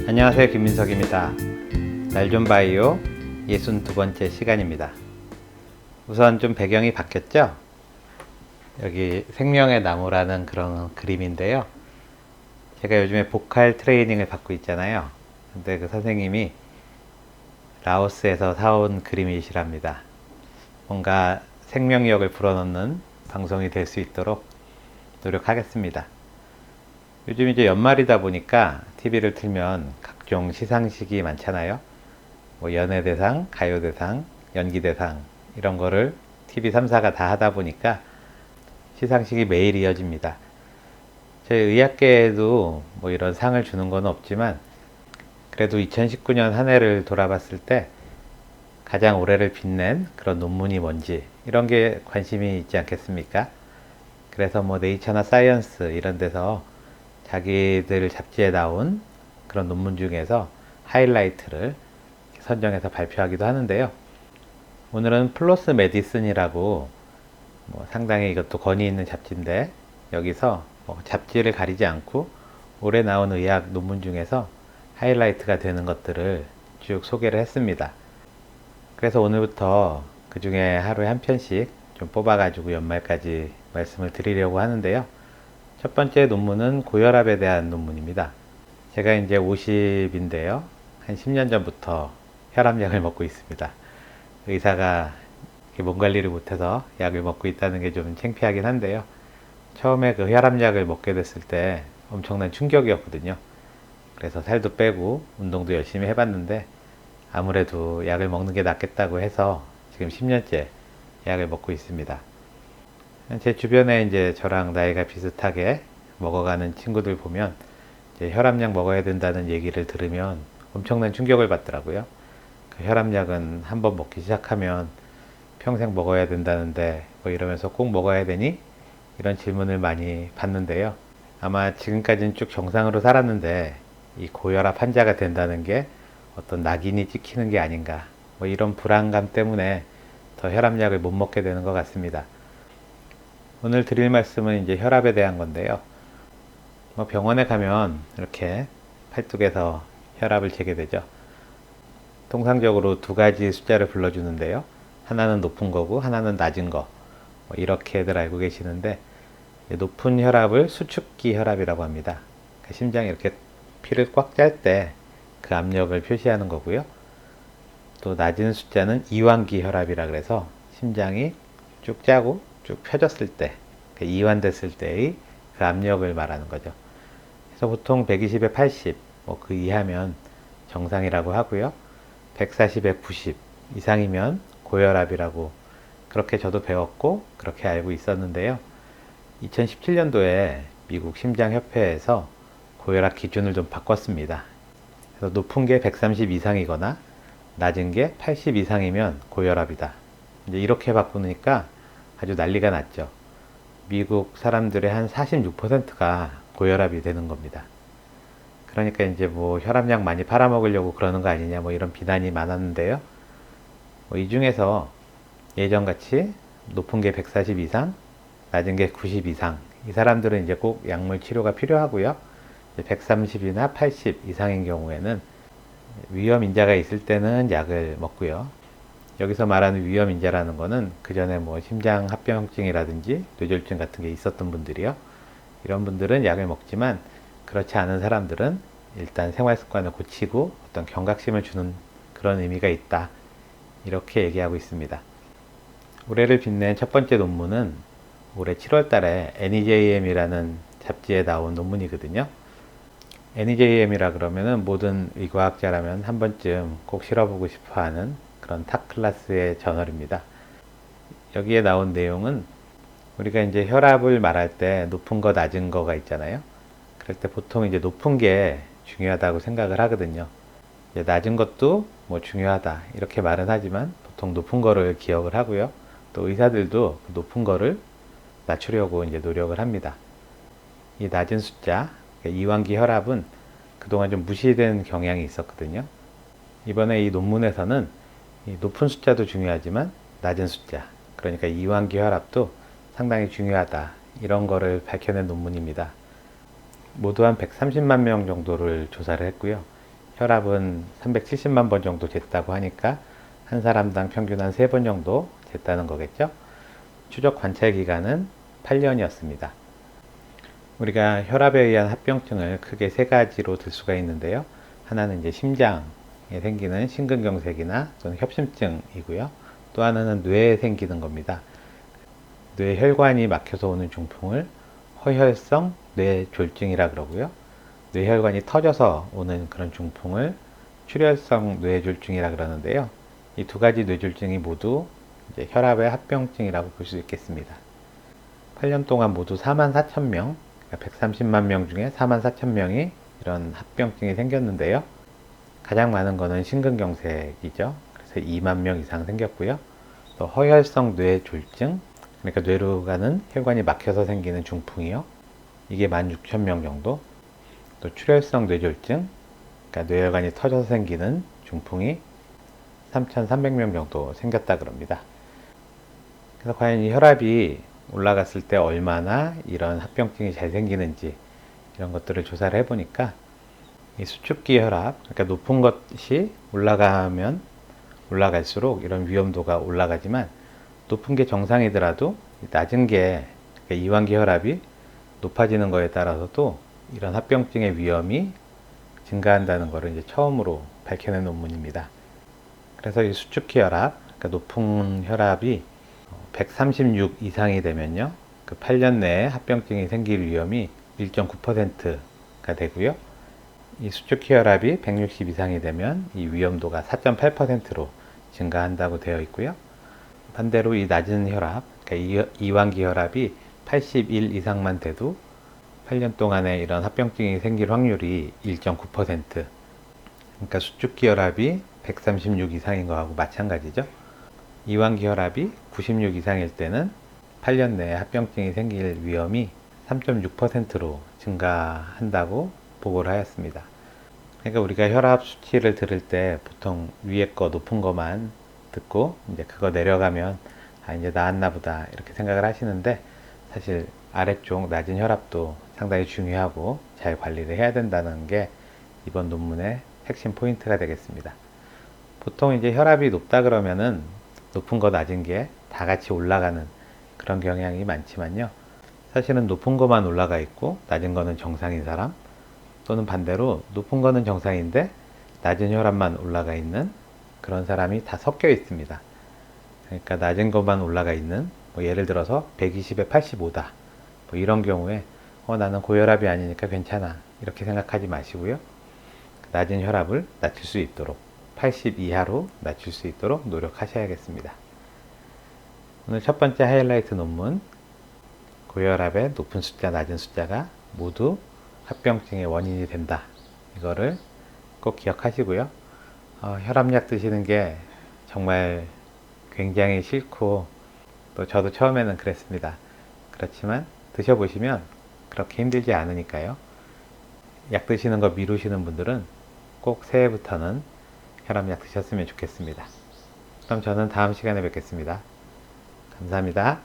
안녕하세요, 김민석입니다. 날좀바이오 62번째 시간입니다. 우선 좀 배경이 바뀌었죠? 여기 생명의 나무라는 그런 그림인데요. 제가 요즘에 보컬 트레이닝을 받고 있잖아요. 근데 그 선생님이 라오스에서 사온 그림이시랍니다. 뭔가 생명력을 불어넣는 방송이 될 수 있도록 노력하겠습니다. 요즘 이제 연말이다 보니까 TV를 틀면 각종 시상식이 많잖아요. 뭐 연예대상, 가요대상, 연기대상 이런 거를 TV 3사가 다 하다 보니까 시상식이 매일 이어집니다. 저희 의학계에도 뭐 이런 상을 주는 건 없지만 그래도 2019년 한 해를 돌아봤을 때 가장 올해를 빛낸 그런 논문이 뭔지 이런 게 관심이 있지 않겠습니까? 그래서 뭐 네이처나 사이언스 이런 데서 자기들 잡지에 나온 그런 논문 중에서 하이라이트를 선정해서 발표하기도 하는데요. 오늘은 플로스 메디슨이라고 뭐 상당히 이것도 권위 있는 잡지인데 여기서 뭐 잡지를 가리지 않고 올해 나온 의학 논문 중에서 하이라이트가 되는 것들을 쭉 소개를 했습니다. 그래서 오늘부터 그 중에 하루에 한 편씩 좀 뽑아가지고 연말까지 말씀을 드리려고 하는데요. 첫 번째 논문은 고혈압에 대한 논문입니다. 제가 이제 50인데요. 한 10년 전부터 혈압약을 먹고 있습니다. 의사가 몸 관리를 못해서 약을 먹고 있다는 게 좀 창피하긴 한데요. 처음에 그 혈압약을 먹게 됐을 때 엄청난 충격이었거든요. 그래서 살도 빼고 운동도 열심히 해봤는데 아무래도 약을 먹는 게 낫겠다고 해서 지금 10년째 약을 먹고 있습니다. 제 주변에 이제 저랑 나이가 비슷하게 먹어가는 친구들 보면 이제 혈압약 먹어야 된다는 얘기를 들으면 엄청난 충격을 받더라고요. 그 혈압약은 한번 먹기 시작하면 평생 먹어야 된다는데 뭐 이러면서 꼭 먹어야 되니? 이런 질문을 많이 받는데요. 아마 지금까지는 쭉 정상으로 살았는데 이 고혈압 환자가 된다는 게 어떤 낙인이 찍히는 게 아닌가 뭐 이런 불안감 때문에 더 혈압약을 못 먹게 되는 것 같습니다. 오늘 드릴 말씀은 이제 혈압에 대한 건데요. 뭐 병원에 가면 이렇게 팔뚝에서 혈압을 재게 되죠. 통상적으로 두 가지 숫자를 불러주는데요. 하나는 높은 거고 하나는 낮은 거. 뭐 이렇게들 알고 계시는데 높은 혈압을 수축기 혈압이라고 합니다. 그러니까 심장이 이렇게 피를 꽉 짤 때 그 압력을 표시하는 거고요. 또 낮은 숫자는 이완기 혈압이라 그래서 심장이 쭉 짜고 쭉 펴졌을 때, 이완됐을 때의 그 압력을 말하는 거죠. 그래서 보통 120에 80, 뭐 그 이하면 정상이라고 하고요. 140에 90 이상이면 고혈압이라고 그렇게 저도 배웠고 그렇게 알고 있었는데요. 2017년도에 미국 심장협회에서 고혈압 기준을 좀 바꿨습니다. 그래서 높은 게 130 이상이거나 낮은 게 80 이상이면 고혈압이다. 이제 이렇게 바꾸니까 아주 난리가 났죠. 미국 사람들의 한 46%가 고혈압이 되는 겁니다. 그러니까 이제 뭐 혈압약 많이 팔아먹으려고 그러는 거 아니냐 뭐 이런 비난이 많았는데요. 이 중에서 예전같이 높은 게 140 이상, 낮은 게 90 이상 이 사람들은 이제 꼭 약물 치료가 필요하고요. 130이나 80 이상인 경우에는 위험 인자가 있을 때는 약을 먹고요. 여기서 말하는 위험 인자라는 거는 그 전에 뭐 심장 합병증이라든지 뇌졸중 같은 게 있었던 분들이요. 이런 분들은 약을 먹지만 그렇지 않은 사람들은 일단 생활 습관을 고치고 어떤 경각심을 주는 그런 의미가 있다. 이렇게 얘기하고 있습니다. 올해를 빛낸 첫 번째 논문은 올해 7월 달에 NEJM이라는 잡지에 나온 논문이거든요. NEJM이라 그러면은 모든 의과학자라면 한 번쯤 꼭 실어보고 싶어 하는 그런 탑 클래스의 저널입니다. 여기에 나온 내용은 우리가 이제 혈압을 말할 때 높은 거 낮은 거가 있잖아요. 그럴 때 보통 이제 높은 게 중요하다고 생각을 하거든요. 이제 낮은 것도 뭐 중요하다 이렇게 말은 하지만 보통 높은 거를 기억을 하고요. 또 의사들도 높은 거를 낮추려고 이제 노력을 합니다. 이 낮은 숫자, 이완기 혈압은 그동안 좀 무시된 경향이 있었거든요. 이번에 이 논문에서는 이 높은 숫자도 중요하지만 낮은 숫자, 그러니까 이완기 혈압도 상당히 중요하다. 이런 거를 밝혀낸 논문입니다. 모두 한 130만 명 정도를 조사를 했고요. 혈압은 370만 번 정도 쟀다고 하니까 한 사람당 평균 한 3번 정도 쟀다는 거겠죠. 추적 관찰 기간은 8년이었습니다. 우리가 혈압에 의한 합병증을 크게 세 가지로 들 수가 있는데요. 하나는 이제 심장에 생기는 심근경색이나 또는 협심증이고요. 또 하나는 뇌에 생기는 겁니다. 뇌 혈관이 막혀서 오는 중풍을 허혈성 뇌졸중이라 그러고요. 뇌혈관이 터져서 오는 그런 중풍을 출혈성 뇌졸중이라 그러는데요. 이 두 가지 뇌졸중이 모두 이제 혈압의 합병증이라고 볼 수 있겠습니다. 8년 동안 모두 44,000명, 그러니까 130만 명 중에 44,000명이 이런 합병증이 생겼는데요. 가장 많은 거는 심근경색이죠. 그래서 2만 명 이상 생겼고요. 또 허혈성 뇌졸중, 그러니까 뇌로 가는 혈관이 막혀서 생기는 중풍이요. 이게 16,000명 정도. 또 출혈성 뇌졸중, 그러니까 뇌혈관이 터져서 생기는 중풍이 3,300명 정도 생겼다 그럽니다. 그래서 과연 이 혈압이 올라갔을 때 얼마나 이런 합병증이 잘 생기는지 이런 것들을 조사를 해보니까 이 수축기 혈압, 그러니까 높은 것이 올라가면 올라갈수록 이런 위험도가 올라가지만 높은 게 정상이더라도 낮은 게 그러니까 이완기 혈압이 높아지는 거에 따라서도 이런 합병증의 위험이 증가한다는 것을 이제 처음으로 밝혀낸 논문입니다. 그래서 이 수축기 혈압, 그러니까 높은 혈압이 136 이상이 되면요, 그 8년 내에 합병증이 생길 위험이 1.9%가 되고요. 이 수축기 혈압이 160 이상이 되면 이 위험도가 4.8%로 증가한다고 되어 있고요. 반대로 이 낮은 혈압, 그러니까 이완기 혈압이 81 이상만 돼도 8년 동안에 이런 합병증이 생길 확률이 1.9%, 그러니까 수축기 혈압이 136 이상인 거하고 마찬가지죠. 이완기 혈압이 96 이상일 때는 8년 내에 합병증이 생길 위험이 3.6%로 증가한다고 보고를 하였습니다. 그러니까 우리가 혈압 수치를 들을 때 보통 위에 거 높은 거만 듣고 이제 그거 내려가면 아 이제 나았나 보다 이렇게 생각을 하시는데 사실 아래쪽 낮은 혈압도 상당히 중요하고 잘 관리를 해야 된다는 게 이번 논문의 핵심 포인트가 되겠습니다. 보통 이제 혈압이 높다 그러면은 높은 거 낮은 게 다 같이 올라가는 그런 경향이 많지만요. 사실은 높은 거만 올라가 있고 낮은 거는 정상인 사람, 또는 반대로 높은 거는 정상인데 낮은 혈압만 올라가 있는 그런 사람이 다 섞여 있습니다. 그러니까 낮은 것만 올라가 있는, 뭐 예를 들어서 120에 85다. 뭐 이런 경우에 나는 고혈압이 아니니까 괜찮아. 이렇게 생각하지 마시고요. 낮은 혈압을 낮출 수 있도록 80 이하로 낮출 수 있도록 노력하셔야겠습니다. 오늘 첫 번째 하이라이트 논문, 고혈압의 높은 숫자, 낮은 숫자가 모두 합병증의 원인이 된다. 이거를 꼭 기억하시고요. 혈압약 드시는 게 정말 굉장히 싫고 또 저도 처음에는 그랬습니다. 그렇지만 드셔보시면 그렇게 힘들지 않으니까요. 약 드시는 거 미루시는 분들은 꼭 새해부터는 혈압약 드셨으면 좋겠습니다. 그럼 저는 다음 시간에 뵙겠습니다. 감사합니다.